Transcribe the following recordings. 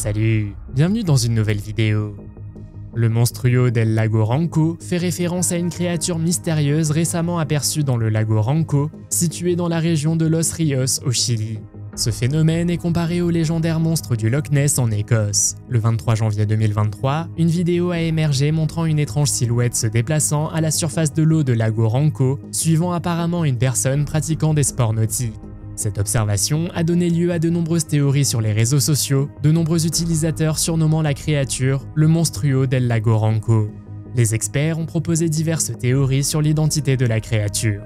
Salut, bienvenue dans une nouvelle vidéo. Le Monstruo del Lago Ranco fait référence à une créature mystérieuse récemment aperçue dans le lago Ranco, situé dans la région de Los Rios au Chili. Ce phénomène est comparé au légendaire monstre du Loch Ness en Écosse. Le 23 janvier 2023, une vidéo a émergé montrant une étrange silhouette se déplaçant à la surface de l'eau de lago Ranco, suivant apparemment une personne pratiquant des sports nautiques. Cette observation a donné lieu à de nombreuses théories sur les réseaux sociaux, de nombreux utilisateurs surnommant la créature le Monstruo del Lago Ranco. Les experts ont proposé diverses théories sur l'identité de la créature.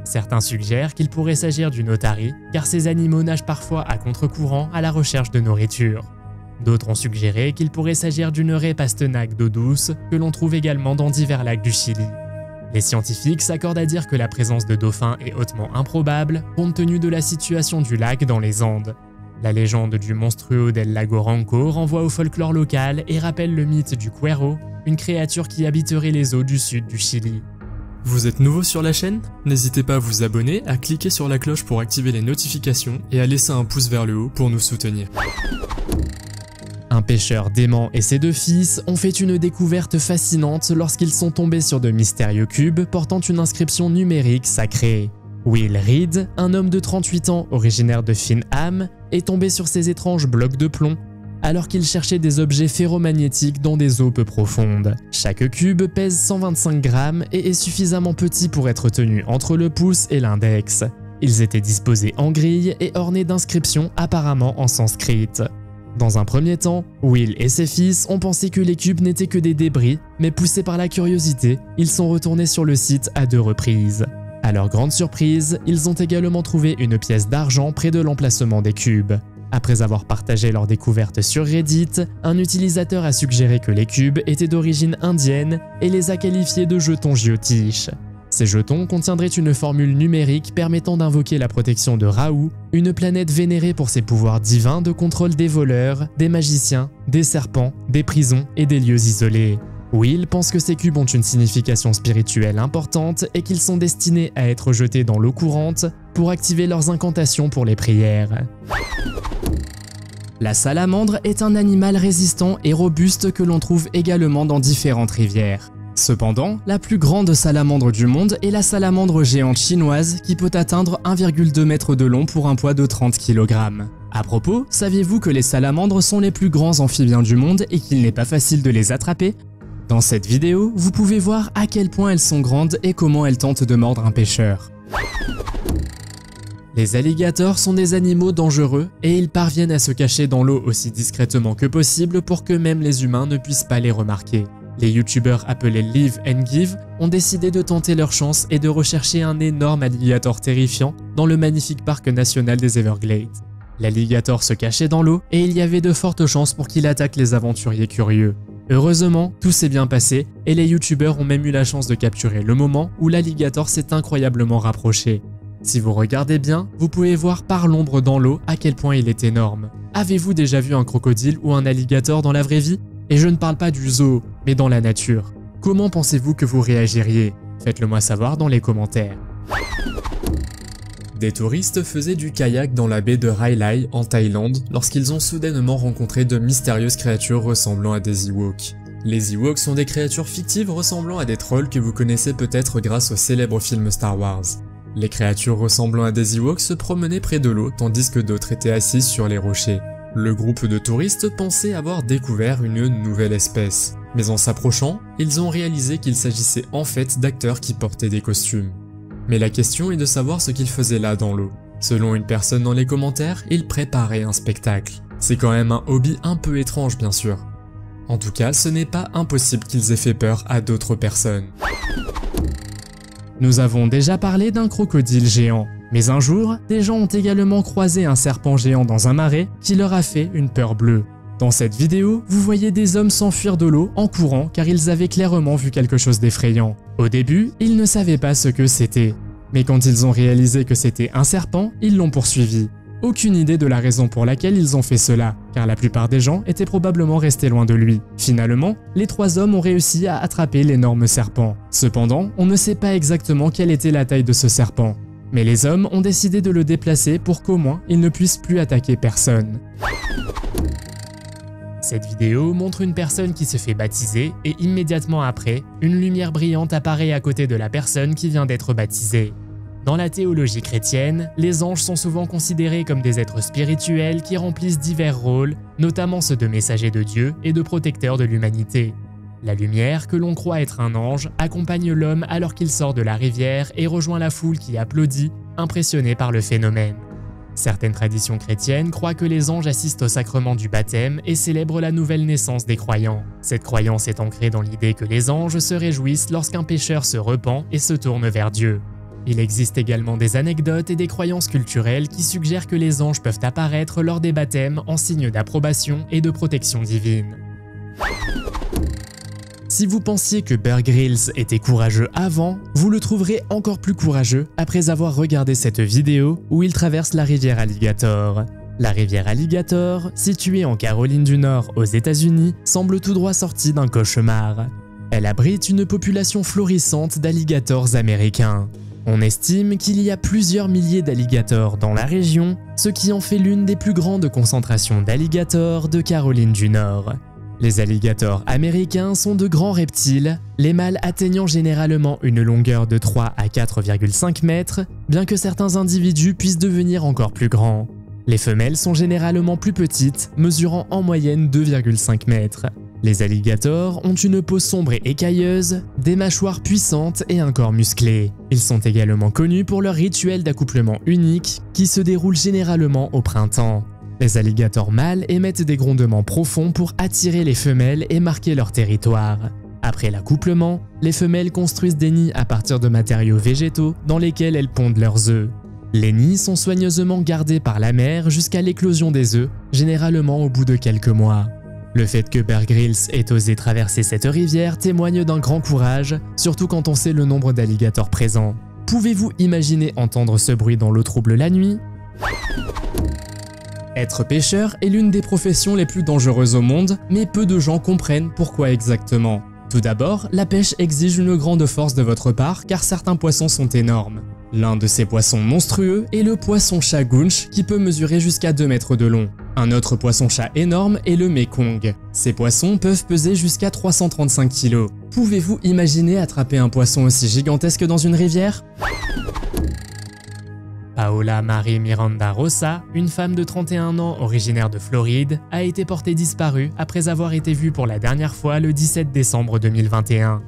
Certains suggèrent qu'il pourrait s'agir d'une otarie, car ces animaux nagent parfois à contre-courant à la recherche de nourriture. D'autres ont suggéré qu'il pourrait s'agir d'une raie pastenaque d'eau douce que l'on trouve également dans divers lacs du Chili. Les scientifiques s'accordent à dire que la présence de dauphins est hautement improbable compte tenu de la situation du lac dans les Andes. La légende du Monstruo del Lago Ranco renvoie au folklore local et rappelle le mythe du Cuero, une créature qui habiterait les eaux du sud du Chili. Vous êtes nouveau sur la chaîne? N'hésitez pas à vous abonner, à cliquer sur la cloche pour activer les notifications et à laisser un pouce vers le haut pour nous soutenir. Un pêcheur dément et ses deux fils ont fait une découverte fascinante lorsqu'ils sont tombés sur de mystérieux cubes portant une inscription numérique sacrée. Will Reed, un homme de 38 ans originaire de Finham, est tombé sur ces étranges blocs de plomb alors qu'il cherchait des objets ferromagnétiques dans des eaux peu profondes. Chaque cube pèse 125 grammes et est suffisamment petit pour être tenu entre le pouce et l'index. Ils étaient disposés en grille et ornés d'inscriptions apparemment en sanskrit. Dans un premier temps, Will et ses fils ont pensé que les cubes n'étaient que des débris, mais poussés par la curiosité, ils sont retournés sur le site à 2 reprises. À leur grande surprise, ils ont également trouvé une pièce d'argent près de l'emplacement des cubes. Après avoir partagé leur découverte sur Reddit, un utilisateur a suggéré que les cubes étaient d'origine indienne et les a qualifiés de jetons Jyotish. Ces jetons contiendraient une formule numérique permettant d'invoquer la protection de Rahu, une planète vénérée pour ses pouvoirs divins de contrôle des voleurs, des magiciens, des serpents, des prisons et des lieux isolés. Will pense que ces cubes ont une signification spirituelle importante et qu'ils sont destinés à être jetés dans l'eau courante pour activer leurs incantations pour les prières. La salamandre est un animal résistant et robuste que l'on trouve également dans différentes rivières. Cependant, la plus grande salamandre du monde est la salamandre géante chinoise qui peut atteindre 1,2 m de long pour un poids de 30 kg. À propos, saviez-vous que les salamandres sont les plus grands amphibiens du monde et qu'il n'est pas facile de les attraper? Dans cette vidéo, vous pouvez voir à quel point elles sont grandes et comment elles tentent de mordre un pêcheur. Les alligators sont des animaux dangereux et ils parviennent à se cacher dans l'eau aussi discrètement que possible pour que même les humains ne puissent pas les remarquer. Les youtubeurs appelés Live and Give ont décidé de tenter leur chance et de rechercher un énorme alligator terrifiant dans le magnifique parc national des Everglades. L'alligator se cachait dans l'eau et il y avait de fortes chances pour qu'il attaque les aventuriers curieux. Heureusement, tout s'est bien passé et les youtubeurs ont même eu la chance de capturer le moment où l'alligator s'est incroyablement rapproché. Si vous regardez bien, vous pouvez voir par l'ombre dans l'eau à quel point il est énorme. Avez-vous déjà vu un crocodile ou un alligator dans la vraie vie? Et je ne parle pas du zoo, mais dans la nature. Comment pensez-vous que vous réagiriez? Faites-le moi savoir dans les commentaires. Des touristes faisaient du kayak dans la baie de Rai Lai en Thaïlande lorsqu'ils ont soudainement rencontré de mystérieuses créatures ressemblant à des Ewoks. Les Ewoks sont des créatures fictives ressemblant à des trolls que vous connaissez peut-être grâce au célèbre film Star Wars. Les créatures ressemblant à des Ewoks se promenaient près de l'eau tandis que d'autres étaient assises sur les rochers. Le groupe de touristes pensait avoir découvert une nouvelle espèce, mais en s'approchant, ils ont réalisé qu'il s'agissait en fait d'acteurs qui portaient des costumes. Mais la question est de savoir ce qu'ils faisaient là dans l'eau. Selon une personne dans les commentaires, ils préparaient un spectacle. C'est quand même un hobby un peu étrange bien sûr. En tout cas, ce n'est pas impossible qu'ils aient fait peur à d'autres personnes. Nous avons déjà parlé d'un crocodile géant. Mais un jour, des gens ont également croisé un serpent géant dans un marais qui leur a fait une peur bleue. Dans cette vidéo, vous voyez des hommes s'enfuir de l'eau en courant car ils avaient clairement vu quelque chose d'effrayant. Au début, ils ne savaient pas ce que c'était. Mais quand ils ont réalisé que c'était un serpent, ils l'ont poursuivi. Aucune idée de la raison pour laquelle ils ont fait cela, car la plupart des gens étaient probablement restés loin de lui. Finalement, les 3 hommes ont réussi à attraper l'énorme serpent. Cependant, on ne sait pas exactement quelle était la taille de ce serpent. Mais les hommes ont décidé de le déplacer pour qu'au moins il ne puisse plus attaquer personne. Cette vidéo montre une personne qui se fait baptiser et immédiatement après, une lumière brillante apparaît à côté de la personne qui vient d'être baptisée. Dans la théologie chrétienne, les anges sont souvent considérés comme des êtres spirituels qui remplissent divers rôles, notamment ceux de messagers de Dieu et de protecteurs de l'humanité. La lumière, que l'on croit être un ange, accompagne l'homme alors qu'il sort de la rivière et rejoint la foule qui applaudit, impressionnée par le phénomène. Certaines traditions chrétiennes croient que les anges assistent au sacrement du baptême et célèbrent la nouvelle naissance des croyants. Cette croyance est ancrée dans l'idée que les anges se réjouissent lorsqu'un pécheur se repent et se tourne vers Dieu. Il existe également des anecdotes et des croyances culturelles qui suggèrent que les anges peuvent apparaître lors des baptêmes en signe d'approbation et de protection divine. Si vous pensiez que Bear Grylls était courageux avant, vous le trouverez encore plus courageux après avoir regardé cette vidéo où il traverse la rivière Alligator. La rivière Alligator, située en Caroline du Nord aux États-Unis, semble tout droit sortie d'un cauchemar. Elle abrite une population florissante d'alligators américains. On estime qu'il y a plusieurs milliers d'alligators dans la région, ce qui en fait l'une des plus grandes concentrations d'alligators de Caroline du Nord. Les alligators américains sont de grands reptiles, les mâles atteignant généralement une longueur de 3 à 4,5 mètres, bien que certains individus puissent devenir encore plus grands. Les femelles sont généralement plus petites, mesurant en moyenne 2,5 mètres. Les alligators ont une peau sombre et écailleuse, des mâchoires puissantes et un corps musclé. Ils sont également connus pour leur rituel d'accouplement unique qui se déroule généralement au printemps. Les alligators mâles émettent des grondements profonds pour attirer les femelles et marquer leur territoire. Après l'accouplement, les femelles construisent des nids à partir de matériaux végétaux dans lesquels elles pondent leurs œufs. Les nids sont soigneusement gardés par la mère jusqu'à l'éclosion des œufs, généralement au bout de quelques mois. Le fait que Bear Grylls ait osé traverser cette rivière témoigne d'un grand courage, surtout quand on sait le nombre d'alligators présents. Pouvez-vous imaginer entendre ce bruit dans l'eau trouble la nuit ? Être pêcheur est l'une des professions les plus dangereuses au monde, mais peu de gens comprennent pourquoi exactement. Tout d'abord, la pêche exige une grande force de votre part car certains poissons sont énormes. L'un de ces poissons monstrueux est le poisson-chat gunch qui peut mesurer jusqu'à 2 mètres de long. Un autre poisson-chat énorme est le mekong. Ces poissons peuvent peser jusqu'à 335 kg. Pouvez-vous imaginer attraper un poisson aussi gigantesque dans une rivière ? Paola Marie Miranda Rosa, une femme de 31 ans originaire de Floride, a été portée disparue après avoir été vue pour la dernière fois le 17 décembre 2021.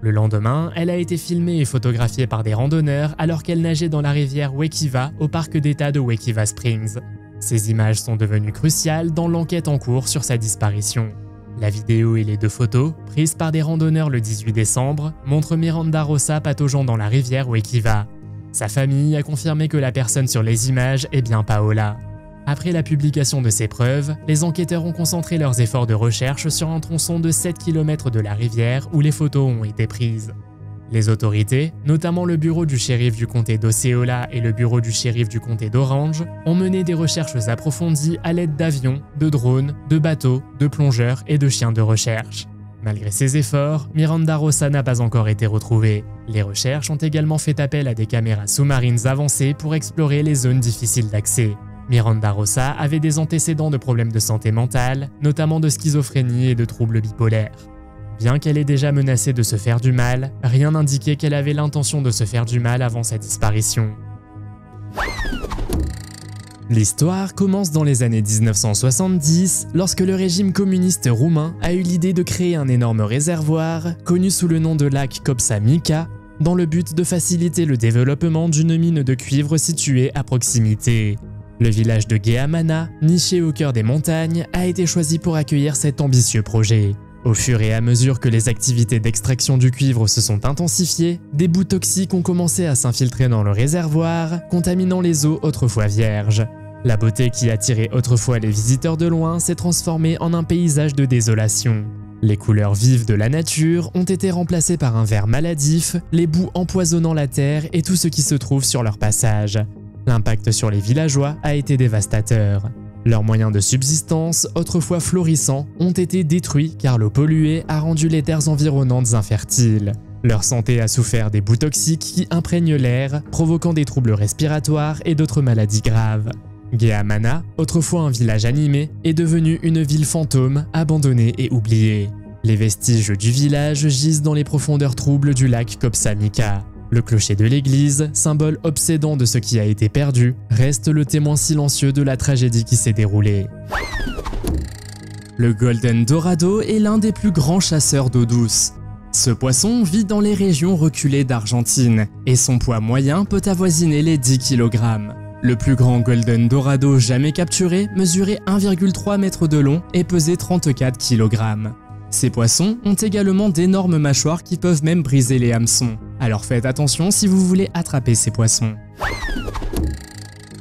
Le lendemain, elle a été filmée et photographiée par des randonneurs alors qu'elle nageait dans la rivière Wekiva au parc d'État de Wekiva Springs. Ces images sont devenues cruciales dans l'enquête en cours sur sa disparition. La vidéo et les 2 photos, prises par des randonneurs le 18 décembre, montrent Miranda Rosa pataugeant dans la rivière Wekiva. Sa famille a confirmé que la personne sur les images est bien Paola. Après la publication de ces preuves, les enquêteurs ont concentré leurs efforts de recherche sur un tronçon de 7 km de la rivière où les photos ont été prises. Les autorités, notamment le bureau du shérif du comté d'Osceola et le bureau du shérif du comté d'Orange, ont mené des recherches approfondies à l'aide d'avions, de drones, de bateaux, de plongeurs et de chiens de recherche. Malgré ces efforts, Miranda Rosa n'a pas encore été retrouvée. Les recherches ont également fait appel à des caméras sous-marines avancées pour explorer les zones difficiles d'accès. Miranda Rosa avait des antécédents de problèmes de santé mentale, notamment de schizophrénie et de troubles bipolaires. Bien qu'elle ait déjà menacé de se faire du mal, rien n'indiquait qu'elle avait l'intention de se faire du mal avant sa disparition. L'histoire commence dans les années 1970, lorsque le régime communiste roumain a eu l'idée de créer un énorme réservoir, connu sous le nom de lac Copsa Mica, dans le but de faciliter le développement d'une mine de cuivre située à proximité. Le village de Geamana, niché au cœur des montagnes, a été choisi pour accueillir cet ambitieux projet. Au fur et à mesure que les activités d'extraction du cuivre se sont intensifiées, des bouts toxiques ont commencé à s'infiltrer dans le réservoir, contaminant les eaux autrefois vierges. La beauté qui attirait autrefois les visiteurs de loin s'est transformée en un paysage de désolation. Les couleurs vives de la nature ont été remplacées par un vert maladif, les boues empoisonnant la terre et tout ce qui se trouve sur leur passage. L'impact sur les villageois a été dévastateur. Leurs moyens de subsistance, autrefois florissants, ont été détruits car l'eau polluée a rendu les terres environnantes infertiles. Leur santé a souffert des boues toxiques qui imprègnent l'air, provoquant des troubles respiratoires et d'autres maladies graves. Gehamana, autrefois un village animé, est devenu une ville fantôme, abandonnée et oubliée. Les vestiges du village gisent dans les profondeurs troubles du lac Kopsamika. Le clocher de l'église, symbole obsédant de ce qui a été perdu, reste le témoin silencieux de la tragédie qui s'est déroulée. Le Golden Dorado est l'un des plus grands chasseurs d'eau douce. Ce poisson vit dans les régions reculées d'Argentine et son poids moyen peut avoisiner les 10 kg. Le plus grand Golden Dorado jamais capturé mesurait 1,3 m de long et pesait 34 kg. Ces poissons ont également d'énormes mâchoires qui peuvent même briser les hameçons. Alors faites attention si vous voulez attraper ces poissons.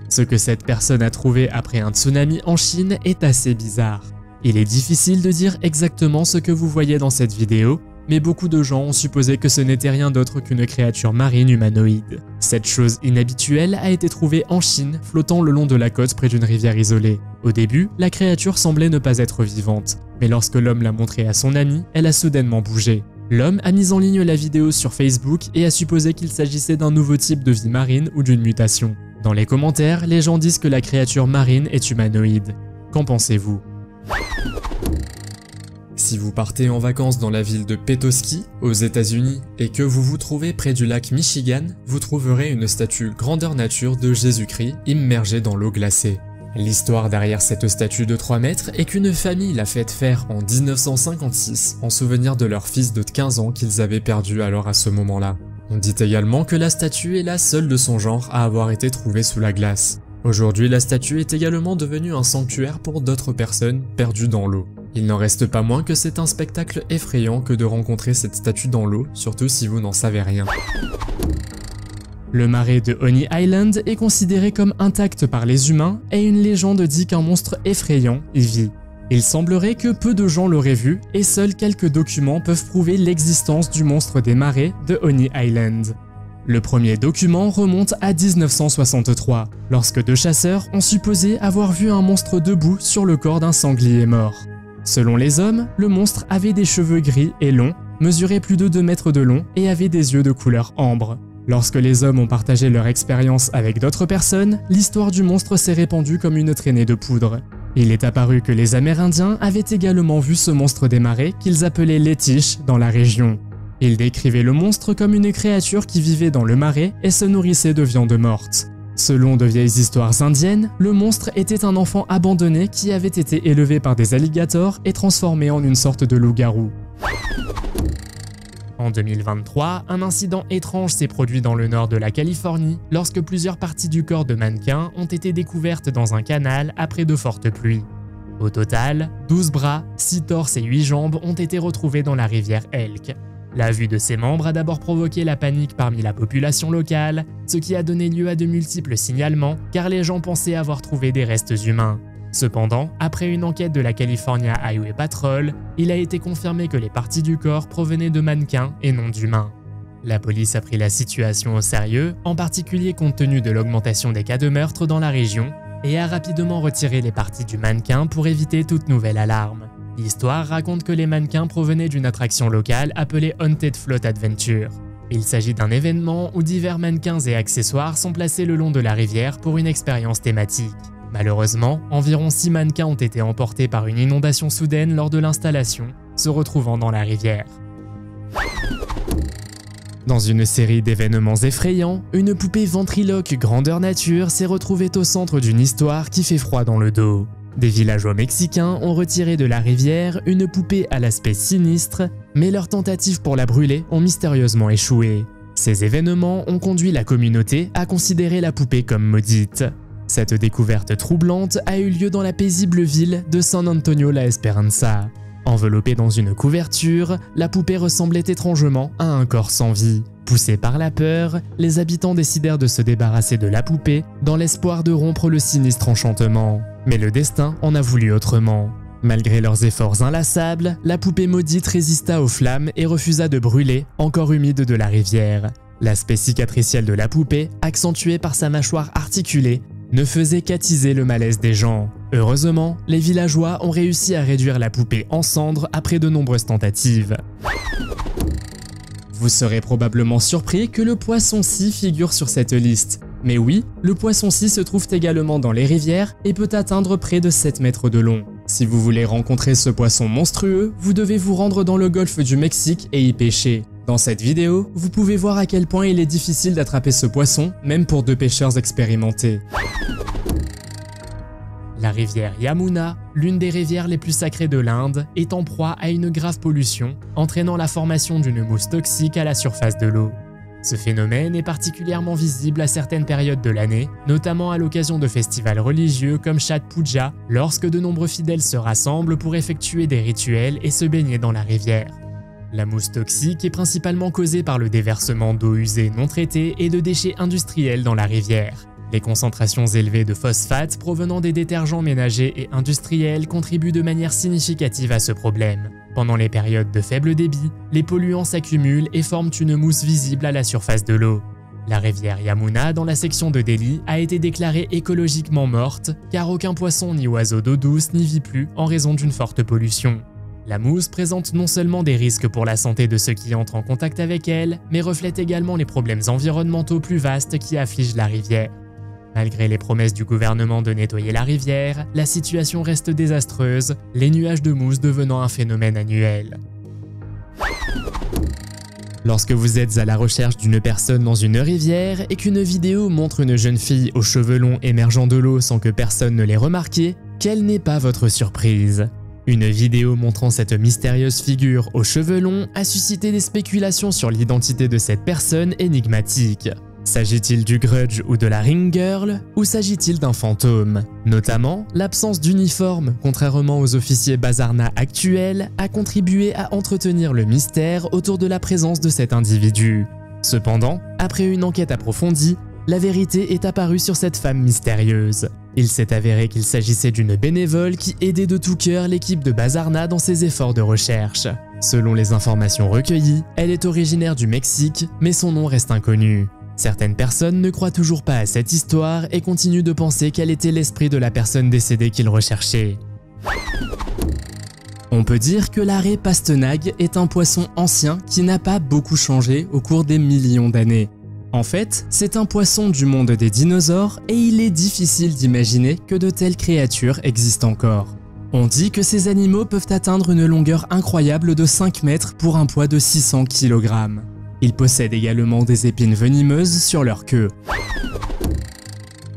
Ce que cette personne a trouvé après un tsunami en Chine est assez bizarre. Il est difficile de dire exactement ce que vous voyez dans cette vidéo, mais beaucoup de gens ont supposé que ce n'était rien d'autre qu'une créature marine humanoïde. Cette chose inhabituelle a été trouvée en Chine, flottant le long de la côte près d'une rivière isolée. Au début, la créature semblait ne pas être vivante, mais lorsque l'homme l'a montrée à son ami, elle a soudainement bougé. L'homme a mis en ligne la vidéo sur Facebook et a supposé qu'il s'agissait d'un nouveau type de vie marine ou d'une mutation. Dans les commentaires, les gens disent que la créature marine est humanoïde. Qu'en pensez-vous ? Si vous partez en vacances dans la ville de Petoskey, aux États-Unis, et que vous vous trouvez près du lac Michigan, vous trouverez une statue grandeur nature de Jésus-Christ immergée dans l'eau glacée. L'histoire derrière cette statue de 3 mètres est qu'une famille l'a faite faire en 1956 en souvenir de leur fils de 15 ans qu'ils avaient perdu alors à ce moment-là. On dit également que la statue est la seule de son genre à avoir été trouvée sous la glace. Aujourd'hui, la statue est également devenue un sanctuaire pour d'autres personnes perdues dans l'eau. Il n'en reste pas moins que c'est un spectacle effrayant que de rencontrer cette statue dans l'eau, surtout si vous n'en savez rien. Le marais de Honey Island est considéré comme intact par les humains et une légende dit qu'un monstre effrayant y vit. Il semblerait que peu de gens l'auraient vu et seuls quelques documents peuvent prouver l'existence du monstre des marais de Honey Island. Le premier document remonte à 1963, lorsque 2 chasseurs ont supposé avoir vu un monstre debout sur le corps d'un sanglier mort. Selon les hommes, le monstre avait des cheveux gris et longs, mesurait plus de 2 mètres de long et avait des yeux de couleur ambre. Lorsque les hommes ont partagé leur expérience avec d'autres personnes, l'histoire du monstre s'est répandue comme une traînée de poudre. Il est apparu que les Amérindiens avaient également vu ce monstre des marais qu'ils appelaient l'Étiche dans la région. Ils décrivaient le monstre comme une créature qui vivait dans le marais et se nourrissait de viande morte. Selon de vieilles histoires indiennes, le monstre était un enfant abandonné qui avait été élevé par des alligators et transformé en une sorte de loup-garou. En 2023, un incident étrange s'est produit dans le nord de la Californie lorsque plusieurs parties du corps de mannequins ont été découvertes dans un canal après de fortes pluies. Au total, 12 bras, 6 torses et 8 jambes ont été retrouvés dans la rivière Elk. La vue de ces membres a d'abord provoqué la panique parmi la population locale, ce qui a donné lieu à de multiples signalements car les gens pensaient avoir trouvé des restes humains. Cependant, après une enquête de la California Highway Patrol, il a été confirmé que les parties du corps provenaient de mannequins et non d'humains. La police a pris la situation au sérieux, en particulier compte tenu de l'augmentation des cas de meurtre dans la région, et a rapidement retiré les parties du mannequin pour éviter toute nouvelle alarme. L'histoire raconte que les mannequins provenaient d'une attraction locale appelée Haunted Float Adventure. Il s'agit d'un événement où divers mannequins et accessoires sont placés le long de la rivière pour une expérience thématique. Malheureusement, environ 6 mannequins ont été emportés par une inondation soudaine lors de l'installation, se retrouvant dans la rivière. Dans une série d'événements effrayants, une poupée ventriloque grandeur nature s'est retrouvée au centre d'une histoire qui fait froid dans le dos. Des villageois mexicains ont retiré de la rivière une poupée à l'aspect sinistre, mais leurs tentatives pour la brûler ont mystérieusement échoué. Ces événements ont conduit la communauté à considérer la poupée comme maudite. Cette découverte troublante a eu lieu dans la paisible ville de San Antonio La Esperanza. Enveloppée dans une couverture, la poupée ressemblait étrangement à un corps sans vie. Poussés par la peur, les habitants décidèrent de se débarrasser de la poupée dans l'espoir de rompre le sinistre enchantement. Mais le destin en a voulu autrement. Malgré leurs efforts inlassables, la poupée maudite résista aux flammes et refusa de brûler, encore humide de la rivière. L'aspect cicatriciel de la poupée, accentué par sa mâchoire articulée, ne faisait qu'attiser le malaise des gens. Heureusement, les villageois ont réussi à réduire la poupée en cendres après de nombreuses tentatives. Vous serez probablement surpris que le poisson-scie figure sur cette liste. Mais oui, le poisson-ci se trouve également dans les rivières et peut atteindre près de 7 mètres de long. Si vous voulez rencontrer ce poisson monstrueux, vous devez vous rendre dans le golfe du Mexique et y pêcher. Dans cette vidéo, vous pouvez voir à quel point il est difficile d'attraper ce poisson, même pour 2 pêcheurs expérimentés. La rivière Yamuna, l'une des rivières les plus sacrées de l'Inde, est en proie à une grave pollution, entraînant la formation d'une mousse toxique à la surface de l'eau. Ce phénomène est particulièrement visible à certaines périodes de l'année, notamment à l'occasion de festivals religieux comme Chhath Puja, lorsque de nombreux fidèles se rassemblent pour effectuer des rituels et se baigner dans la rivière. La mousse toxique est principalement causée par le déversement d'eau usée non traitée et de déchets industriels dans la rivière. Les concentrations élevées de phosphates provenant des détergents ménagers et industriels contribuent de manière significative à ce problème. Pendant les périodes de faible débit, les polluants s'accumulent et forment une mousse visible à la surface de l'eau. La rivière Yamuna, dans la section de Delhi, a été déclarée écologiquement morte, car aucun poisson ni oiseau d'eau douce n'y vit plus en raison d'une forte pollution. La mousse présente non seulement des risques pour la santé de ceux qui entrent en contact avec elle, mais reflète également les problèmes environnementaux plus vastes qui affligent la rivière. Malgré les promesses du gouvernement de nettoyer la rivière, la situation reste désastreuse, les nuages de mousse devenant un phénomène annuel. Lorsque vous êtes à la recherche d'une personne dans une rivière et qu'une vidéo montre une jeune fille aux cheveux longs émergeant de l'eau sans que personne ne l'ait remarqué, quelle n'est pas votre surprise? Une vidéo montrant cette mystérieuse figure aux cheveux longs a suscité des spéculations sur l'identité de cette personne énigmatique. S'agit-il du Grudge ou de la Ring Girl, ou s'agit-il d'un fantôme? Notamment, l'absence d'uniforme, contrairement aux officiers Bazarna actuels, a contribué à entretenir le mystère autour de la présence de cet individu. Cependant, après une enquête approfondie, la vérité est apparue sur cette femme mystérieuse. Il s'est avéré qu'il s'agissait d'une bénévole qui aidait de tout cœur l'équipe de Bazarna dans ses efforts de recherche. Selon les informations recueillies, elle est originaire du Mexique, mais son nom reste inconnu. Certaines personnes ne croient toujours pas à cette histoire et continuent de penser qu'elle était l'esprit de la personne décédée qu'ils recherchaient. On peut dire que la raie pastenag est un poisson ancien qui n'a pas beaucoup changé au cours des millions d'années. En fait, c'est un poisson du monde des dinosaures et il est difficile d'imaginer que de telles créatures existent encore. On dit que ces animaux peuvent atteindre une longueur incroyable de 5 mètres pour un poids de 600 kg. Ils possèdent également des épines venimeuses sur leur queue.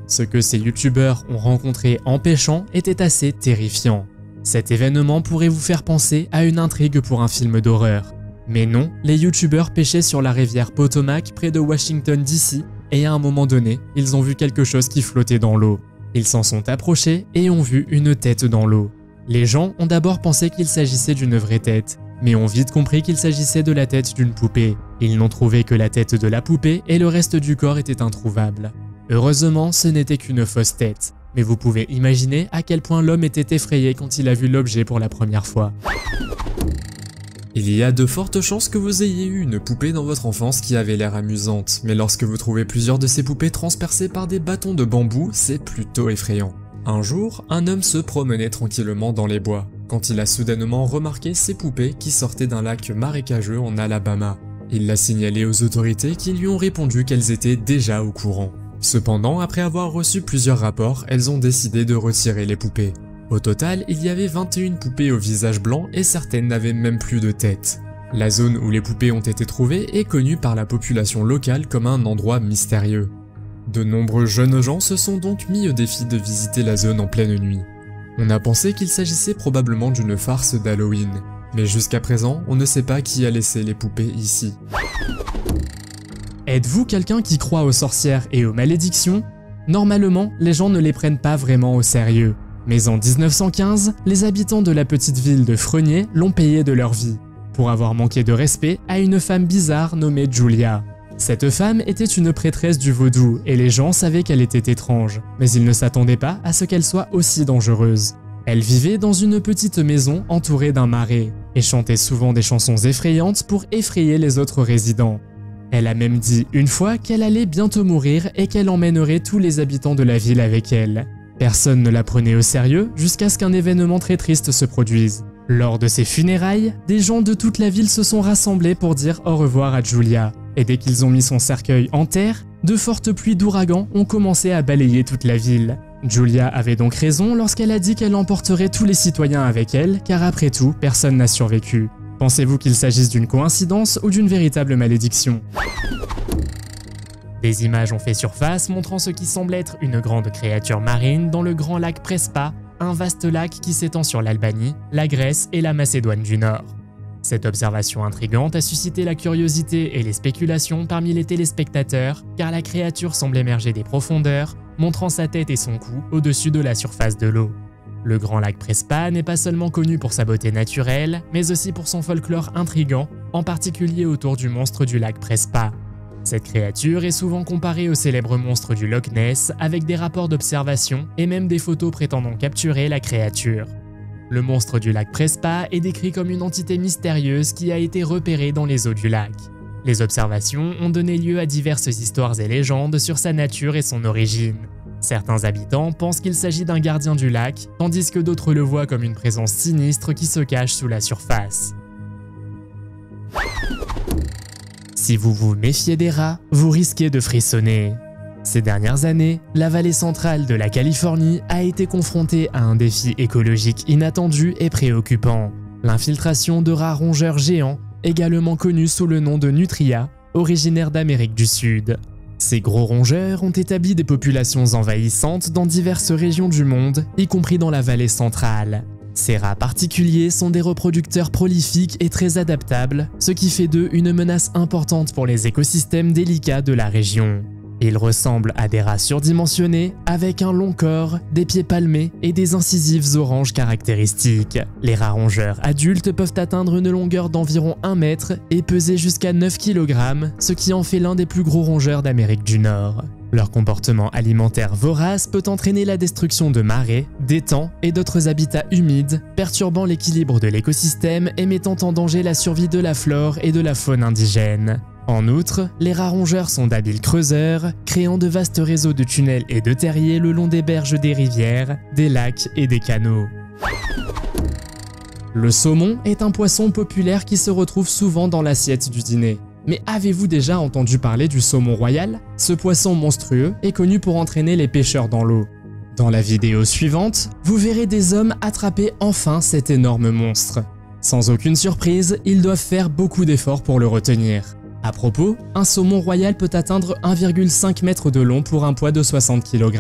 Ce que ces youtubeurs ont rencontré en pêchant était assez terrifiant. Cet événement pourrait vous faire penser à une intrigue pour un film d'horreur. Mais non, les youtubeurs pêchaient sur la rivière Potomac près de Washington DC et à un moment donné, ils ont vu quelque chose qui flottait dans l'eau. Ils s'en sont approchés et ont vu une tête dans l'eau. Les gens ont d'abord pensé qu'il s'agissait d'une vraie tête, mais ont vite compris qu'il s'agissait de la tête d'une poupée. Ils n'ont trouvé que la tête de la poupée et le reste du corps était introuvable. Heureusement, ce n'était qu'une fausse tête, mais vous pouvez imaginer à quel point l'homme était effrayé quand il a vu l'objet pour la première fois. Il y a de fortes chances que vous ayez eu une poupée dans votre enfance qui avait l'air amusante, mais lorsque vous trouvez plusieurs de ces poupées transpercées par des bâtons de bambou, c'est plutôt effrayant. Un jour, un homme se promenait tranquillement dans les bois, quand il a soudainement remarqué ces poupées qui sortaient d'un lac marécageux en Alabama. Il l'a signalé aux autorités qui lui ont répondu qu'elles étaient déjà au courant. Cependant, après avoir reçu plusieurs rapports, elles ont décidé de retirer les poupées. Au total, il y avait 21 poupées au visage blanc et certaines n'avaient même plus de tête. La zone où les poupées ont été trouvées est connue par la population locale comme un endroit mystérieux. De nombreux jeunes gens se sont donc mis au défi de visiter la zone en pleine nuit. On a pensé qu'il s'agissait probablement d'une farce d'Halloween, mais jusqu'à présent, on ne sait pas qui a laissé les poupées ici. Êtes-vous quelqu'un qui croit aux sorcières et aux malédictions? Normalement, les gens ne les prennent pas vraiment au sérieux. Mais en 1915, les habitants de la petite ville de Frenier l'ont payé de leur vie, pour avoir manqué de respect à une femme bizarre nommée Julia. Cette femme était une prêtresse du vaudou et les gens savaient qu'elle était étrange, mais ils ne s'attendaient pas à ce qu'elle soit aussi dangereuse. Elle vivait dans une petite maison entourée d'un marais et chantait souvent des chansons effrayantes pour effrayer les autres résidents. Elle a même dit une fois qu'elle allait bientôt mourir et qu'elle emmènerait tous les habitants de la ville avec elle. Personne ne la prenait au sérieux jusqu'à ce qu'un événement très triste se produise. Lors de ses funérailles, des gens de toute la ville se sont rassemblés pour dire au revoir à Julia. Et dès qu'ils ont mis son cercueil en terre, de fortes pluies d'ouragans ont commencé à balayer toute la ville. Julia avait donc raison lorsqu'elle a dit qu'elle emporterait tous les citoyens avec elle, car après tout, personne n'a survécu. Pensez-vous qu'il s'agisse d'une coïncidence ou d'une véritable malédiction? Des images ont fait surface montrant ce qui semble être une grande créature marine dans le grand lac Prespa, un vaste lac qui s'étend sur l'Albanie, la Grèce et la Macédoine du Nord. Cette observation intrigante a suscité la curiosité et les spéculations parmi les téléspectateurs, car la créature semble émerger des profondeurs, montrant sa tête et son cou au-dessus de la surface de l'eau. Le grand lac Prespa n'est pas seulement connu pour sa beauté naturelle, mais aussi pour son folklore intrigant, en particulier autour du monstre du lac Prespa. Cette créature est souvent comparée au célèbre monstre du Loch Ness, avec des rapports d'observation et même des photos prétendant capturer la créature. Le monstre du lac Prespa est décrit comme une entité mystérieuse qui a été repérée dans les eaux du lac. Les observations ont donné lieu à diverses histoires et légendes sur sa nature et son origine. Certains habitants pensent qu'il s'agit d'un gardien du lac, tandis que d'autres le voient comme une présence sinistre qui se cache sous la surface. Si vous vous méfiez des rats, vous risquez de frissonner. Ces dernières années, la vallée centrale de la Californie a été confrontée à un défi écologique inattendu et préoccupant, l'infiltration de rats rongeurs géants, également connus sous le nom de nutria, originaires d'Amérique du Sud. Ces gros rongeurs ont établi des populations envahissantes dans diverses régions du monde, y compris dans la vallée centrale. Ces rats particuliers sont des reproducteurs prolifiques et très adaptables, ce qui fait d'eux une menace importante pour les écosystèmes délicats de la région. Ils ressemblent à des rats surdimensionnés, avec un long corps, des pieds palmés et des incisives oranges caractéristiques. Les rats rongeurs adultes peuvent atteindre une longueur d'environ 1 mètre et peser jusqu'à 9 kg, ce qui en fait l'un des plus gros rongeurs d'Amérique du Nord. Leur comportement alimentaire vorace peut entraîner la destruction de marais, d'étangs et d'autres habitats humides, perturbant l'équilibre de l'écosystème et mettant en danger la survie de la flore et de la faune indigène. En outre, les rats rongeurs sont d'habiles creuseurs, créant de vastes réseaux de tunnels et de terriers le long des berges des rivières, des lacs et des canaux. Le saumon est un poisson populaire qui se retrouve souvent dans l'assiette du dîner. Mais avez-vous déjà entendu parler du saumon royal? Ce poisson monstrueux est connu pour entraîner les pêcheurs dans l'eau. Dans la vidéo suivante, vous verrez des hommes attraper enfin cet énorme monstre. Sans aucune surprise, ils doivent faire beaucoup d'efforts pour le retenir. À propos, un saumon royal peut atteindre 1,5 m de long pour un poids de 60 kg.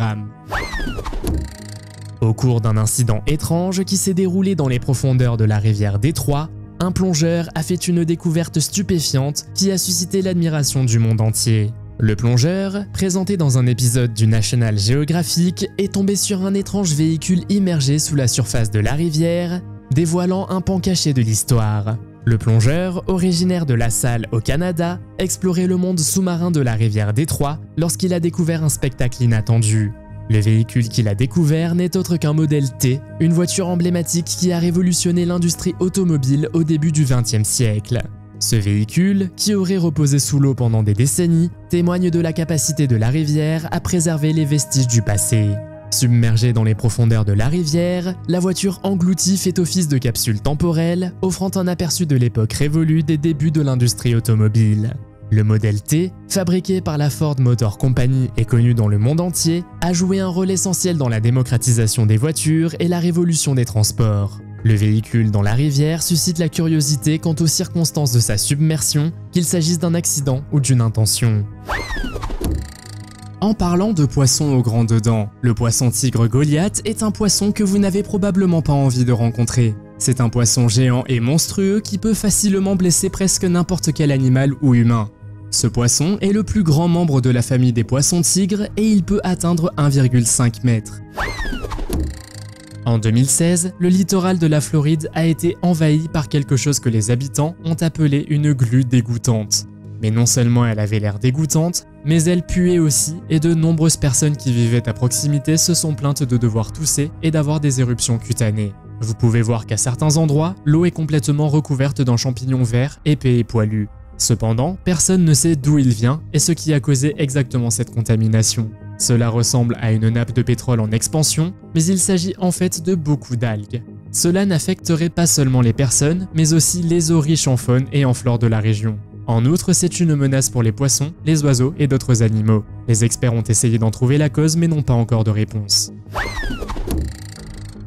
Au cours d'un incident étrange qui s'est déroulé dans les profondeurs de la rivière Détroit, un plongeur a fait une découverte stupéfiante qui a suscité l'admiration du monde entier. Le plongeur, présenté dans un épisode du National Geographic, est tombé sur un étrange véhicule immergé sous la surface de la rivière, dévoilant un pan caché de l'histoire. Le plongeur, originaire de La Salle au Canada, explorait le monde sous-marin de la rivière Détroit lorsqu'il a découvert un spectacle inattendu. Le véhicule qu'il a découvert n'est autre qu'un modèle T, une voiture emblématique qui a révolutionné l'industrie automobile au début du XXe siècle. Ce véhicule, qui aurait reposé sous l'eau pendant des décennies, témoigne de la capacité de la rivière à préserver les vestiges du passé. Submergée dans les profondeurs de la rivière, la voiture engloutie fait office de capsule temporelle, offrant un aperçu de l'époque révolue des débuts de l'industrie automobile. Le modèle T, fabriqué par la Ford Motor Company et connu dans le monde entier, a joué un rôle essentiel dans la démocratisation des voitures et la révolution des transports. Le véhicule dans la rivière suscite la curiosité quant aux circonstances de sa submersion, qu'il s'agisse d'un accident ou d'une intention. En parlant de poissons aux grandes dents, le poisson tigre Goliath est un poisson que vous n'avez probablement pas envie de rencontrer. C'est un poisson géant et monstrueux qui peut facilement blesser presque n'importe quel animal ou humain. Ce poisson est le plus grand membre de la famille des poissons tigres et il peut atteindre 1,5 m. En 2016, le littoral de la Floride a été envahi par quelque chose que les habitants ont appelé une glu dégoûtante. Mais non seulement elle avait l'air dégoûtante, mais elle puait aussi et de nombreuses personnes qui vivaient à proximité se sont plaintes de devoir tousser et d'avoir des éruptions cutanées. Vous pouvez voir qu'à certains endroits, l'eau est complètement recouverte d'un champignon vert, épais et poilu. Cependant, personne ne sait d'où il vient et ce qui a causé exactement cette contamination. Cela ressemble à une nappe de pétrole en expansion, mais il s'agit en fait de beaucoup d'algues. Cela n'affecterait pas seulement les personnes, mais aussi les eaux riches en faune et en flore de la région. En outre, c'est une menace pour les poissons, les oiseaux et d'autres animaux. Les experts ont essayé d'en trouver la cause mais n'ont pas encore de réponse.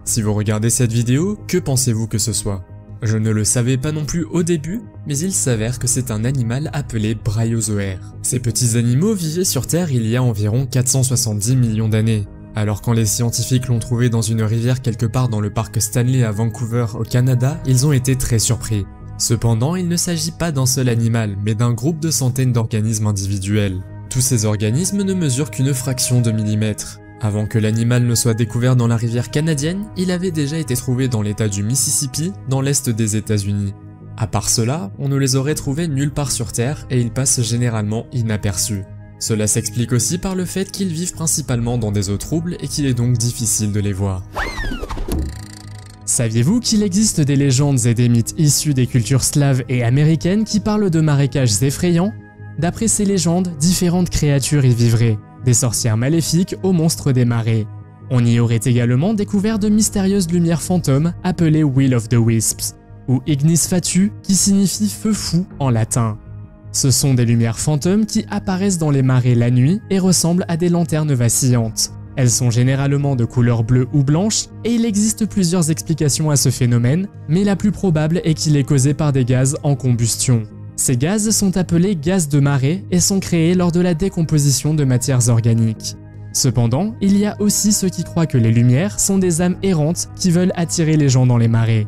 Si vous regardez cette vidéo, que pensez-vous que ce soit? Je ne le savais pas non plus au début, mais il s'avère que c'est un animal appelé bryozoaire. Ces petits animaux vivaient sur Terre il y a environ 470 millions d'années. Alors quand les scientifiques l'ont trouvé dans une rivière quelque part dans le parc Stanley à Vancouver au Canada, ils ont été très surpris. Cependant, il ne s'agit pas d'un seul animal, mais d'un groupe de centaines d'organismes individuels. Tous ces organismes ne mesurent qu'une fraction de millimètre. Avant que l'animal ne soit découvert dans la rivière canadienne, il avait déjà été trouvé dans l'état du Mississippi, dans l'est des États-Unis. À part cela, on ne les aurait trouvés nulle part sur Terre et ils passent généralement inaperçus. Cela s'explique aussi par le fait qu'ils vivent principalement dans des eaux troubles et qu'il est donc difficile de les voir. Saviez-vous qu'il existe des légendes et des mythes issus des cultures slaves et américaines qui parlent de marécages effrayants? D'après ces légendes, différentes créatures y vivraient, des sorcières maléfiques aux monstres des marais. On y aurait également découvert de mystérieuses lumières fantômes appelées Will of the Wisps, ou Ignis Fatu qui signifie feu fou en latin. Ce sont des lumières fantômes qui apparaissent dans les marais la nuit et ressemblent à des lanternes vacillantes. Elles sont généralement de couleur bleue ou blanche et il existe plusieurs explications à ce phénomène, mais la plus probable est qu'il est causé par des gaz en combustion. Ces gaz sont appelés gaz de marée et sont créés lors de la décomposition de matières organiques. Cependant, il y a aussi ceux qui croient que les lumières sont des âmes errantes qui veulent attirer les gens dans les marais.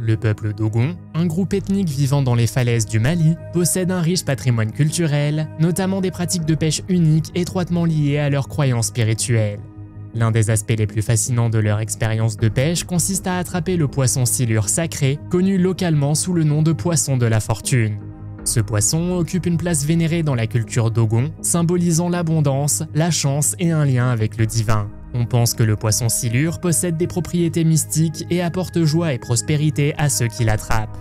Le peuple Dogon, un groupe ethnique vivant dans les falaises du Mali, possède un riche patrimoine culturel, notamment des pratiques de pêche uniques étroitement liées à leurs croyances spirituelles. L'un des aspects les plus fascinants de leur expérience de pêche consiste à attraper le poisson silure sacré, connu localement sous le nom de poisson de la fortune. Ce poisson occupe une place vénérée dans la culture Dogon, symbolisant l'abondance, la chance et un lien avec le divin. On pense que le poisson silure possède des propriétés mystiques et apporte joie et prospérité à ceux qui l'attrapent.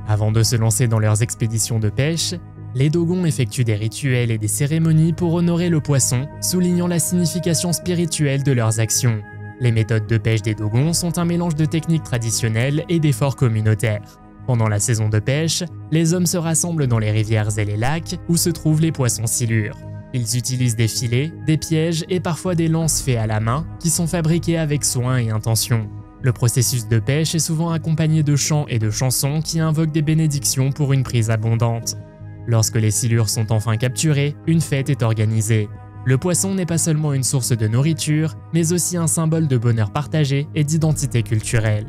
Avant de se lancer dans leurs expéditions de pêche, les Dogons effectuent des rituels et des cérémonies pour honorer le poisson, soulignant la signification spirituelle de leurs actions. Les méthodes de pêche des Dogons sont un mélange de techniques traditionnelles et d'efforts communautaires. Pendant la saison de pêche, les hommes se rassemblent dans les rivières et les lacs où se trouvent les poissons silures. Ils utilisent des filets, des pièges et parfois des lances faits à la main qui sont fabriqués avec soin et intention. Le processus de pêche est souvent accompagné de chants et de chansons qui invoquent des bénédictions pour une prise abondante. Lorsque les silures sont enfin capturées, une fête est organisée. Le poisson n'est pas seulement une source de nourriture, mais aussi un symbole de bonheur partagé et d'identité culturelle.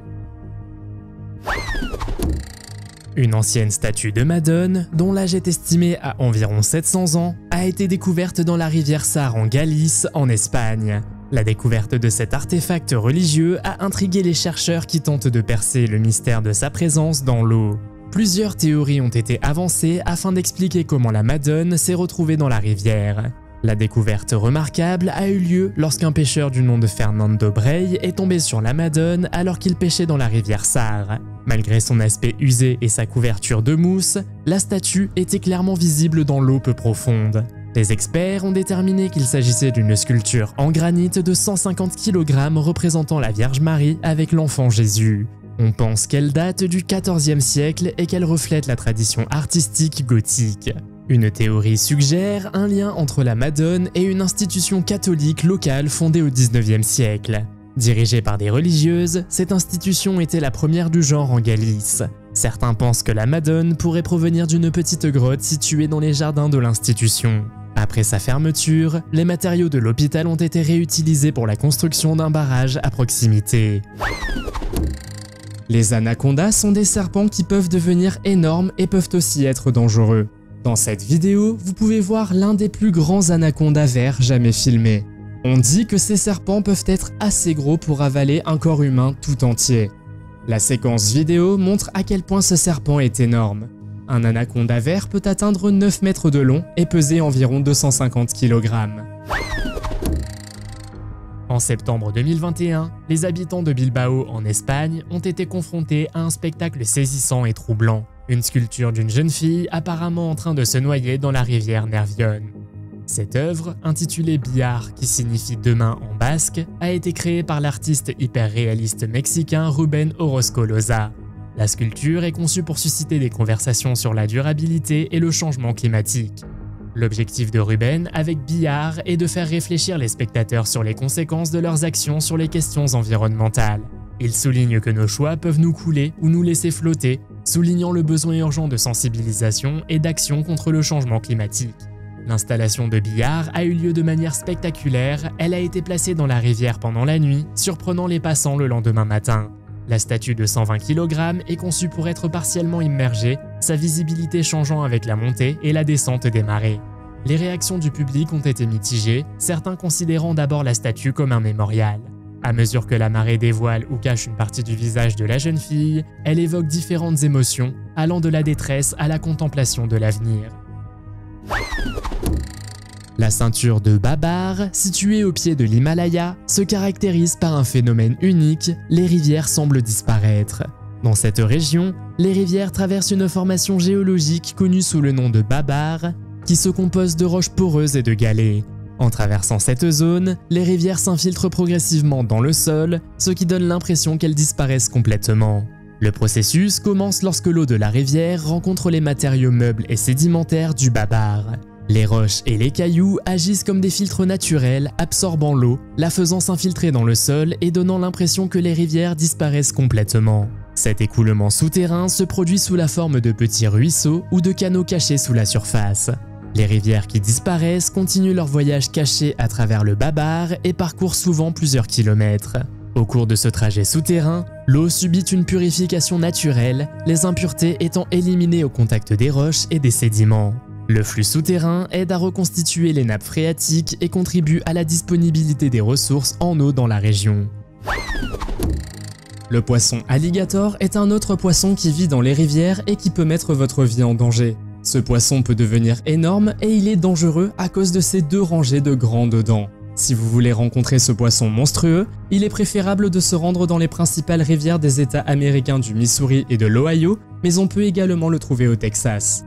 Une ancienne statue de Madone, dont l'âge est estimé à environ 700 ans, a été découverte dans la rivière Sar en Galice, en Espagne. La découverte de cet artefact religieux a intrigué les chercheurs qui tentent de percer le mystère de sa présence dans l'eau. Plusieurs théories ont été avancées afin d'expliquer comment la Madone s'est retrouvée dans la rivière. La découverte remarquable a eu lieu lorsqu'un pêcheur du nom de Fernando Brey est tombé sur la Madone alors qu'il pêchait dans la rivière Sar. Malgré son aspect usé et sa couverture de mousse, la statue était clairement visible dans l'eau peu profonde. Les experts ont déterminé qu'il s'agissait d'une sculpture en granit de 150 kg représentant la Vierge Marie avec l'enfant Jésus. On pense qu'elle date du XIVe siècle et qu'elle reflète la tradition artistique gothique. Une théorie suggère un lien entre la Madone et une institution catholique locale fondée au XIXe siècle. Dirigée par des religieuses, cette institution était la première du genre en Galice. Certains pensent que la Madone pourrait provenir d'une petite grotte située dans les jardins de l'institution. Après sa fermeture, les matériaux de l'hôpital ont été réutilisés pour la construction d'un barrage à proximité. Les anacondas sont des serpents qui peuvent devenir énormes et peuvent aussi être dangereux. Dans cette vidéo, vous pouvez voir l'un des plus grands anacondas verts jamais filmés. On dit que ces serpents peuvent être assez gros pour avaler un corps humain tout entier. La séquence vidéo montre à quel point ce serpent est énorme. Un anaconda vert peut atteindre 9 mètres de long et peser environ 250 kg. En septembre 2021, les habitants de Bilbao en Espagne ont été confrontés à un spectacle saisissant et troublant. Une sculpture d'une jeune fille apparemment en train de se noyer dans la rivière Nervión. Cette œuvre, intitulée Bihar, qui signifie demain en basque, a été créée par l'artiste hyper-réaliste mexicain Rubén Orozco Loza. La sculpture est conçue pour susciter des conversations sur la durabilité et le changement climatique. L'objectif de Ruben avec Billard est de faire réfléchir les spectateurs sur les conséquences de leurs actions sur les questions environnementales. Il souligne que nos choix peuvent nous couler ou nous laisser flotter, soulignant le besoin urgent de sensibilisation et d'action contre le changement climatique. L'installation de Billard a eu lieu de manière spectaculaire, elle a été placée dans la rivière pendant la nuit, surprenant les passants le lendemain matin. La statue de 120 kg est conçue pour être partiellement immergée, sa visibilité changeant avec la montée et la descente des marées. Les réactions du public ont été mitigées, certains considérant d'abord la statue comme un mémorial. À mesure que la marée dévoile ou cache une partie du visage de la jeune fille, elle évoque différentes émotions, allant de la détresse à la contemplation de l'avenir. La ceinture de Babar, située au pied de l'Himalaya, se caractérise par un phénomène unique, les rivières semblent disparaître. Dans cette région, les rivières traversent une formation géologique connue sous le nom de Babar, qui se compose de roches poreuses et de galets. En traversant cette zone, les rivières s'infiltrent progressivement dans le sol, ce qui donne l'impression qu'elles disparaissent complètement. Le processus commence lorsque l'eau de la rivière rencontre les matériaux meubles et sédimentaires du Babar. Les roches et les cailloux agissent comme des filtres naturels, absorbant l'eau, la faisant s'infiltrer dans le sol et donnant l'impression que les rivières disparaissent complètement. Cet écoulement souterrain se produit sous la forme de petits ruisseaux ou de canaux cachés sous la surface. Les rivières qui disparaissent continuent leur voyage caché à travers le Babar et parcourent souvent plusieurs kilomètres. Au cours de ce trajet souterrain, l'eau subit une purification naturelle, les impuretés étant éliminées au contact des roches et des sédiments. Le flux souterrain aide à reconstituer les nappes phréatiques et contribue à la disponibilité des ressources en eau dans la région. Le poisson alligator est un autre poisson qui vit dans les rivières et qui peut mettre votre vie en danger. Ce poisson peut devenir énorme et il est dangereux à cause de ses 2 rangées de grandes dents. Si vous voulez rencontrer ce poisson monstrueux, il est préférable de se rendre dans les principales rivières des États américains du Missouri et de l'Ohio, mais on peut également le trouver au Texas.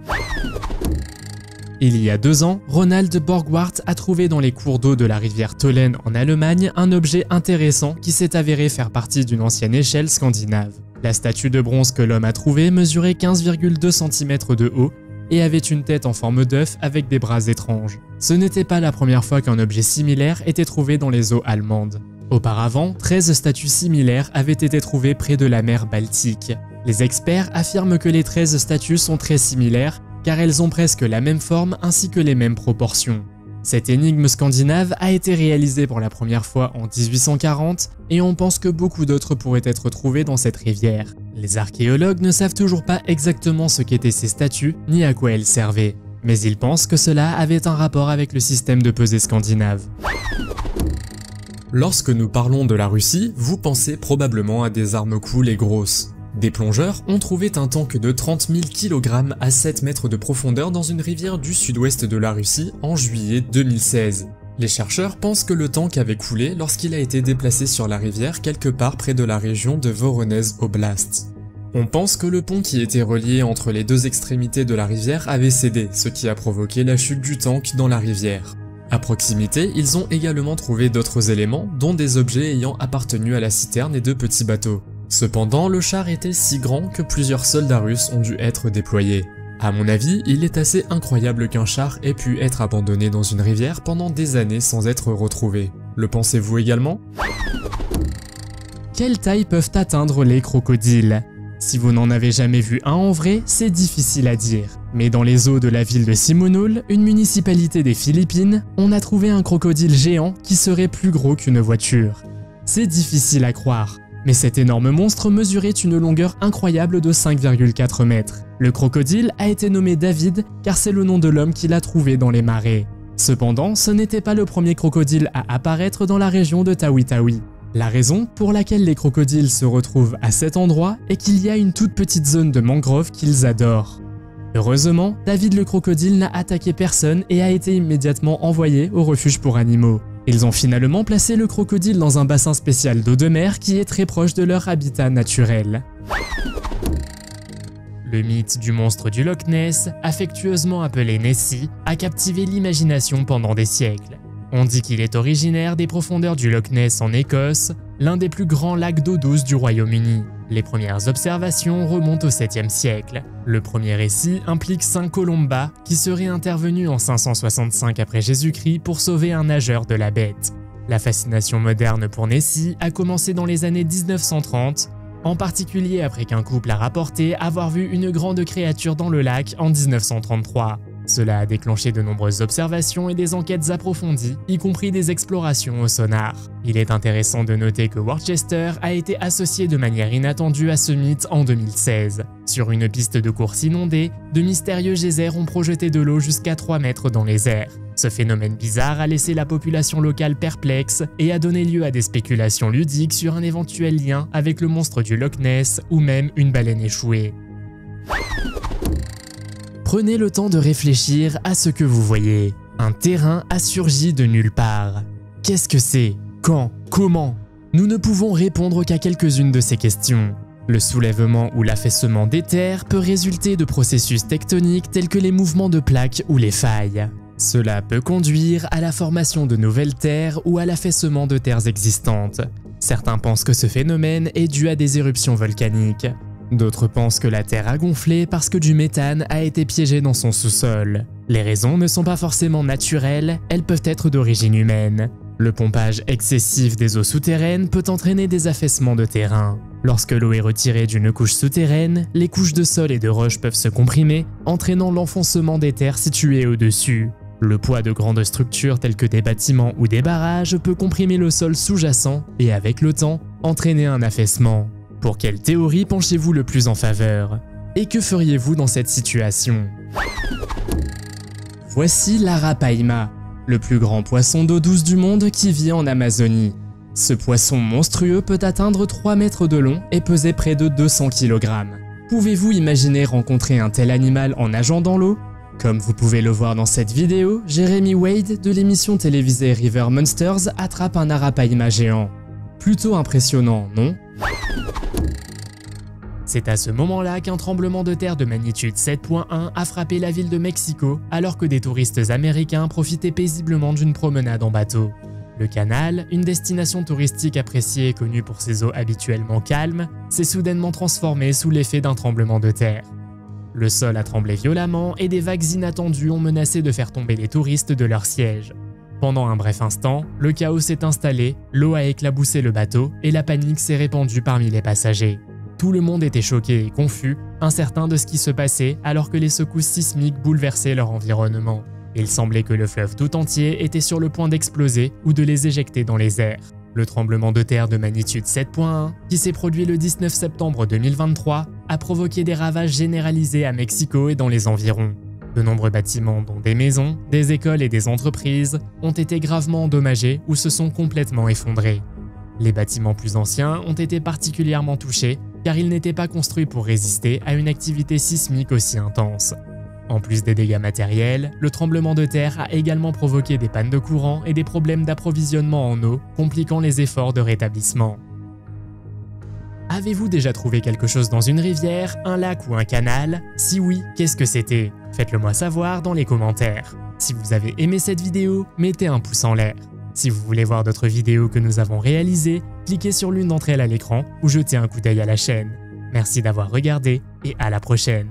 Il y a 2 ans, Ronald Borgwardt a trouvé dans les cours d'eau de la rivière Tollen en Allemagne un objet intéressant qui s'est avéré faire partie d'une ancienne échelle scandinave. La statue de bronze que l'homme a trouvée mesurait 15,2 cm de haut et avait une tête en forme d'œuf avec des bras étranges. Ce n'était pas la première fois qu'un objet similaire était trouvé dans les eaux allemandes. Auparavant, 13 statues similaires avaient été trouvées près de la mer Baltique. Les experts affirment que les 13 statues sont très similaires car elles ont presque la même forme ainsi que les mêmes proportions. Cette énigme scandinave a été réalisée pour la première fois en 1840 et on pense que beaucoup d'autres pourraient être trouvées dans cette rivière. Les archéologues ne savent toujours pas exactement ce qu'étaient ces statues ni à quoi elles servaient, mais ils pensent que cela avait un rapport avec le système de pesée scandinave. Lorsque nous parlons de la Russie, vous pensez probablement à des armes cool et grosses. Des plongeurs ont trouvé un tank de 30 000 kg à 7 mètres de profondeur dans une rivière du sud-ouest de la Russie en juillet 2016. Les chercheurs pensent que le tank avait coulé lorsqu'il a été déplacé sur la rivière quelque part près de la région de Voronezh Oblast. On pense que le pont qui était relié entre les 2 extrémités de la rivière avait cédé, ce qui a provoqué la chute du tank dans la rivière. À proximité, ils ont également trouvé d'autres éléments, dont des objets ayant appartenu à la citerne et de petits bateaux. Cependant, le char était si grand que plusieurs soldats russes ont dû être déployés. À mon avis, il est assez incroyable qu'un char ait pu être abandonné dans une rivière pendant des années sans être retrouvé. Le pensez-vous également? Quelle taille peuvent atteindre les crocodiles? Si vous n'en avez jamais vu un en vrai, c'est difficile à dire. Mais dans les eaux de la ville de Simonul, une municipalité des Philippines, on a trouvé un crocodile géant qui serait plus gros qu'une voiture. C'est difficile à croire. Mais cet énorme monstre mesurait une longueur incroyable de 5,4 mètres. Le crocodile a été nommé David car c'est le nom de l'homme qui l'a trouvé dans les marais. Cependant, ce n'était pas le premier crocodile à apparaître dans la région de Tawi-Tawi. La raison pour laquelle les crocodiles se retrouvent à cet endroit est qu'il y a une toute petite zone de mangrove qu'ils adorent. Heureusement, David le crocodile n'a attaqué personne et a été immédiatement envoyé au refuge pour animaux. Ils ont finalement placé le crocodile dans un bassin spécial d'eau de mer qui est très proche de leur habitat naturel. Le mythe du monstre du Loch Ness, affectueusement appelé Nessie, a captivé l'imagination pendant des siècles. On dit qu'il est originaire des profondeurs du Loch Ness en Écosse, l'un des plus grands lacs d'eau douce du Royaume-Uni. Les premières observations remontent au 7e siècle. Le premier récit implique Saint Colomba qui serait intervenu en 565 après Jésus-Christ pour sauver un nageur de la bête. La fascination moderne pour Nessie a commencé dans les années 1930, en particulier après qu'un couple a rapporté avoir vu une grande créature dans le lac en 1933. Cela a déclenché de nombreuses observations et des enquêtes approfondies, y compris des explorations au sonar. Il est intéressant de noter que Worcester a été associé de manière inattendue à ce mythe en 2016. Sur une piste de course inondée, de mystérieux geysers ont projeté de l'eau jusqu'à 3 mètres dans les airs. Ce phénomène bizarre a laissé la population locale perplexe et a donné lieu à des spéculations ludiques sur un éventuel lien avec le monstre du Loch Ness ou même une baleine échouée. Prenez le temps de réfléchir à ce que vous voyez. Un terrain a surgi de nulle part. Qu'est-ce que c'est? Quand? Comment? Nous ne pouvons répondre qu'à quelques-unes de ces questions. Le soulèvement ou l'affaissement des terres peut résulter de processus tectoniques tels que les mouvements de plaques ou les failles. Cela peut conduire à la formation de nouvelles terres ou à l'affaissement de terres existantes. Certains pensent que ce phénomène est dû à des éruptions volcaniques. D'autres pensent que la Terre a gonflé parce que du méthane a été piégé dans son sous-sol. Les raisons ne sont pas forcément naturelles, elles peuvent être d'origine humaine. Le pompage excessif des eaux souterraines peut entraîner des affaissements de terrain. Lorsque l'eau est retirée d'une couche souterraine, les couches de sol et de roches peuvent se comprimer, entraînant l'enfoncement des terres situées au-dessus. Le poids de grandes structures telles que des bâtiments ou des barrages peut comprimer le sol sous-jacent et avec le temps, entraîner un affaissement. Pour quelle théorie penchez-vous le plus en faveur? Et que feriez-vous dans cette situation? Voici l'arapaima, le plus grand poisson d'eau douce du monde qui vit en Amazonie. Ce poisson monstrueux peut atteindre 3 mètres de long et peser près de 200 kg. Pouvez-vous imaginer rencontrer un tel animal en nageant dans l'eau? Comme vous pouvez le voir dans cette vidéo, Jeremy Wade de l'émission télévisée River Monsters attrape un arapaima géant. Plutôt impressionnant, non? C'est à ce moment-là qu'un tremblement de terre de magnitude 7.1 a frappé la ville de Mexico alors que des touristes américains profitaient paisiblement d'une promenade en bateau. Le canal, une destination touristique appréciée et connue pour ses eaux habituellement calmes, s'est soudainement transformé sous l'effet d'un tremblement de terre. Le sol a tremblé violemment et des vagues inattendues ont menacé de faire tomber les touristes de leur siège. Pendant un bref instant, le chaos s'est installé, l'eau a éclaboussé le bateau et la panique s'est répandue parmi les passagers. Tout le monde était choqué et confus, incertain de ce qui se passait alors que les secousses sismiques bouleversaient leur environnement. Il semblait que le fleuve tout entier était sur le point d'exploser ou de les éjecter dans les airs. Le tremblement de terre de magnitude 7.1, qui s'est produit le 19 septembre 2023, a provoqué des ravages généralisés à Mexico et dans les environs. De nombreux bâtiments, dont des maisons, des écoles et des entreprises, ont été gravement endommagés ou se sont complètement effondrés. Les bâtiments plus anciens ont été particulièrement touchés car ils n'étaient pas construits pour résister à une activité sismique aussi intense. En plus des dégâts matériels, le tremblement de terre a également provoqué des pannes de courant et des problèmes d'approvisionnement en eau, compliquant les efforts de rétablissement. Avez-vous déjà trouvé quelque chose dans une rivière, un lac ou un canal? Si oui, qu'est-ce que c'était? Faites-le moi savoir dans les commentaires. Si vous avez aimé cette vidéo, mettez un pouce en l'air. Si vous voulez voir d'autres vidéos que nous avons réalisées, cliquez sur l'une d'entre elles à l'écran ou jetez un coup d'œil à la chaîne. Merci d'avoir regardé et à la prochaine.